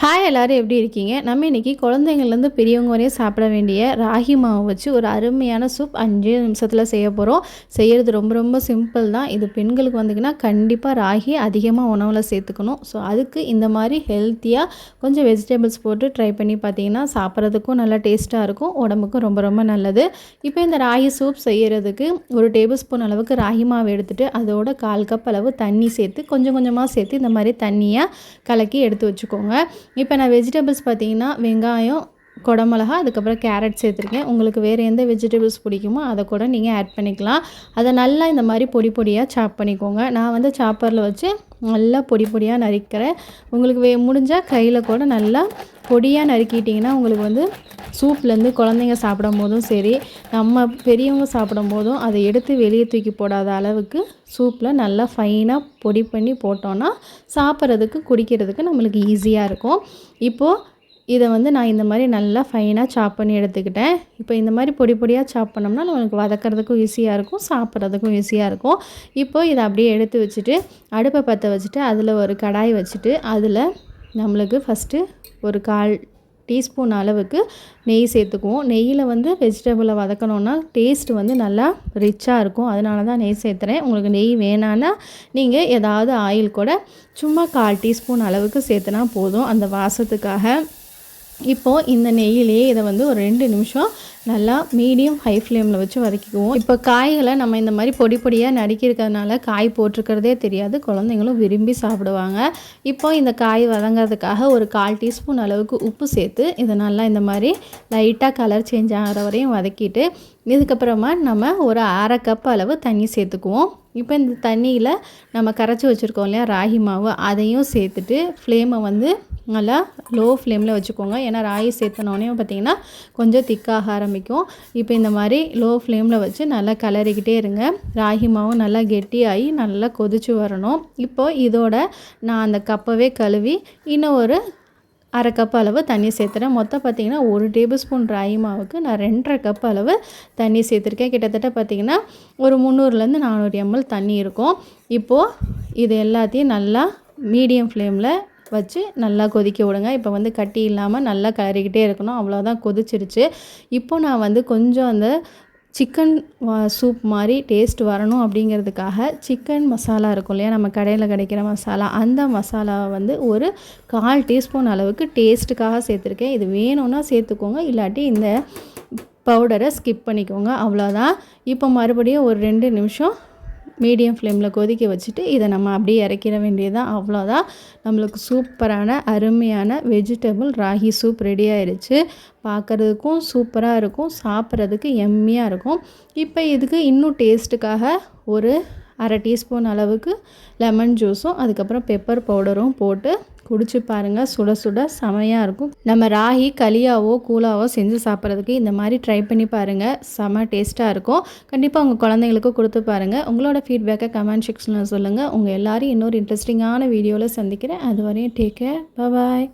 Hi எல்லோரும் எப்படி இருக்கீங்க? நம்ம இன்றைக்கி குழந்தைங்கள்லேருந்து பெரியவங்க வரையும் சாப்பிட வேண்டிய ராகி மாவு வச்சு ஒரு அருமையான சூப் 5 நிமிஷத்தில் செய்ய போகிறோம். செய்கிறது ரொம்ப ரொம்ப சிம்பிள் தான். இது பெண்களுக்கு வந்தீங்கன்னா கண்டிப்பாக ராகி அதிகமாக உணவில் சேர்த்துக்கணும். ஸோ அதுக்கு இந்த மாதிரி ஹெல்த்தியாக கொஞ்சம் வெஜிடபிள்ஸ் போட்டு ட்ரை பண்ணி பார்த்தீங்கன்னா சாப்பிட்றதுக்கும் நல்லா டேஸ்ட்டாக இருக்கும், உடம்புக்கும் ரொம்ப ரொம்ப நல்லது. இப்போ இந்த ராகி சூப் செய்கிறதுக்கு ஒரு டேபிள் ஸ்பூன் அளவுக்கு ராகி மாவு எடுத்துகிட்டு அதோட 1/4 கப் அளவு தண்ணி சேர்த்து கொஞ்சம் கொஞ்சமாக சேர்த்து இந்த மாதிரி தண்ணியாக கலக்கி எடுத்து வச்சுக்கோங்க. இப்போ நான் வெஜிடபிள்ஸ் பார்த்தீங்கன்னா வெங்காயம், குடமிளகா, அதுக்கப்புறம் கேரட் சேர்த்துருக்கேன். உங்களுக்கு வேறு எந்த வெஜிடபிள்ஸ் பிடிக்குமோ அதை கூட நீங்கள் ஆட் பண்ணிக்கலாம். அதை நல்லா இந்த மாதிரி பொடி பொடியாக சாப் பண்ணிக்கோங்க. நான் வந்து சாப்பரில் வச்சு நல்லா பொடி பொடியாக நறுக்கிறேன். உங்களுக்கு முடிஞ்சால் கையில் கூட நல்லா பொடியாக நறுக்கிட்டிங்கன்னா உங்களுக்கு வந்து சூப்லேருந்து குழந்தைங்க சாப்பிடும் போதும் சரி, நம்ம பெரியவங்க சாப்பிடும் போதும் அதை எடுத்து வெளியே தூக்கி போடாத அளவுக்கு சூப்பில் நல்லா ஃபைனாக பொடி பண்ணி போட்டோன்னா சாப்பிட்றதுக்கு குடிக்கிறதுக்கு நம்மளுக்கு ஈஸியாக இருக்கும். இப்போது இதை வந்து நான் இந்த மாதிரி நல்லா ஃபைனாக சாப் பண்ணி எடுத்துக்கிட்டேன். இப்போ இந்த மாதிரி பொடி பொடியாக சாப் பண்ணோம்னா நம்மளுக்கு வதக்கிறதுக்கும் ஈஸியாக இருக்கும், சாப்பிட்றதுக்கும் ஈஸியாக இருக்கும். இப்போது இதை அப்படியே எடுத்து வச்சுட்டு அடுப்பை பற்ற வச்சுட்டு அதில் ஒரு கடாய் வச்சுட்டு அதில் நம்மளுக்கு ஃபஸ்ட்டு ஒரு 1/4 டீஸ்பூன் அளவுக்கு நெய் சேர்த்துக்குவோம். நெய்யில் வந்து வெஜிடபிளை வதக்கணுன்னா டேஸ்ட் வந்து நல்லா ரிச்சாக இருக்கும், அதனால தான் நெய் சேர்த்துறேன். உங்களுக்கு நெய் வேணான்னா நீங்கள் ஏதாவது ஆயில் கூட சும்மா 1/4 டீஸ்பூன் அளவுக்கு சேர்த்துனா போதும் அந்த வாசத்துக்காக. இப்போது இந்த நெய்யிலேயே இதை வந்து ஒரு 2 நிமிஷம் நல்லா மீடியம் ஹை ஃப்ளேமில் வச்சு வதக்கிக்குவோம். இப்போ காய்களை நம்ம இந்த மாதிரி பொடி பொடியாக நறுக்கியிருக்கிறதுனால காய் போட்டிருக்கிறதே தெரியாது, குழந்தைங்களும் விரும்பி சாப்பிடுவாங்க. இப்போ இந்த காய் வதங்கிறதுக்காக ஒரு 1/4 டீஸ்பூன் அளவுக்கு உப்பு சேர்த்து இதை நல்லா இந்த மாதிரி லைட்டாக கலர் சேஞ்ச் ஆகிற வரையும் வதக்கிட்டு இதுக்கப்புறமா நம்ம ஒரு 1/2 கப் அளவு தண்ணி சேர்த்துக்குவோம். இப்போ இந்த தண்ணியில் நம்ம கரைச்சி வச்சுருக்கோம் இல்லையா ராகி மாவு, அதையும் சேர்த்துட்டு ஃப்ளேமை வந்து நல்லா லோ ஃப்ளேமில் வச்சுக்கோங்க. ஏன்னா ராகி சேர்த்தனோடனே பார்த்திங்கன்னா கொஞ்சம் திக்காக ஆரம்பிக்கும். இப்போ இந்த மாதிரி லோ ஃப்ளேமில் வச்சு நல்லா கிளறிக்கிட்டே இருங்க. ராகி மாவும் நல்லா கெட்டியாகி நல்லா கொதிச்சு வரணும். இப்போது இதோட நான் அந்த கப்பவே கழுவி இன்னும் ஒரு 1/2 கப் அளவு தண்ணி சேர்த்துறேன். மொத்தம் பார்த்திங்கன்னா 1 டேபிள் ஸ்பூன் ராகி மாவுக்கு நான் 2.5 கப் அளவு தண்ணி சேர்த்துருக்கேன். கிட்டத்தட்ட பார்த்திங்கன்னா ஒரு 300லேருந்து 400 ml தண்ணி இருக்கும். இப்போது இது எல்லாத்தையும் நல்லா மீடியம் ஃப்ளேமில் வச்சு நல்லா கொதிக்க விடுங்க. இப்போ வந்து கட்டி இல்லாமல் நல்லா கிளறிக்கிட்டே இருக்கணும். அவ்வளோதான், கொதிச்சிருச்சு. இப்போது நான் வந்து கொஞ்சம் அந்த சிக்கன் சூப் மாதிரி டேஸ்ட் வரணும் அப்படிங்கிறதுக்காக சிக்கன் மசாலா இருக்கும் இல்லையா, நம்ம கடையில் கிடைக்கிற மசாலா, அந்த மசாலாவை வந்து ஒரு 1/4 டீஸ்பூன் அளவுக்கு டேஸ்ட்டுக்காக சேர்த்துருக்கேன். இது வேணும்னா சேர்த்துக்கோங்க, இல்லாட்டி இந்த பவுடரை ஸ்கிப் பண்ணிக்கோங்க, அவ்வளோதான். இப்போ மறுபடியும் ஒரு 2 நிமிஷம் மீடியம் ஃப்ளேமில் கொதிக்க வச்சுட்டு இதை நம்ம அப்படியே இறக்கிற வேண்டியதுதான், அவ்வளோதான். நம்மளுக்கு சூப்பரான அருமையான வெஜிடபிள் ராகி சூப் ரெடி ஆயிடுச்சு. பார்க்குறதுக்கும் சூப்பராக இருக்கும், சாப்பிட்றதுக்கு எம்மியாக இருக்கும். இப்போ இதுக்கு இன்னும் டேஸ்ட்டுக்காக ஒரு 1/2 டீஸ்பூன் அளவுக்கு லெமன் ஜூஸும் அதுக்கப்புறம் பெப்பர் பவுடரும் போட்டு குடிச்சு பாருங்கள். சுட சுட செமையாக இருக்கும். நம்ம ராகி களியாவோ கூழாவோ செஞ்சு சாப்பிட்றதுக்கு இந்த மாதிரி ட்ரை பண்ணி பாருங்கள், செம டேஸ்ட்டாக இருக்கும். கண்டிப்பாக உங்கள் குழந்தைங்களுக்கும் கொடுத்து பாருங்கள். உங்களோட ஃபீட்பேக்கை கமெண்ட் செக்ஷனில் சொல்லுங்கள். உங்கள் எல்லோரும் இன்னொரு இன்ட்ரெஸ்டிங்கான வீடியோவில் சந்திக்கிறேன். அது வரையும் டேக் கேர், பாய்.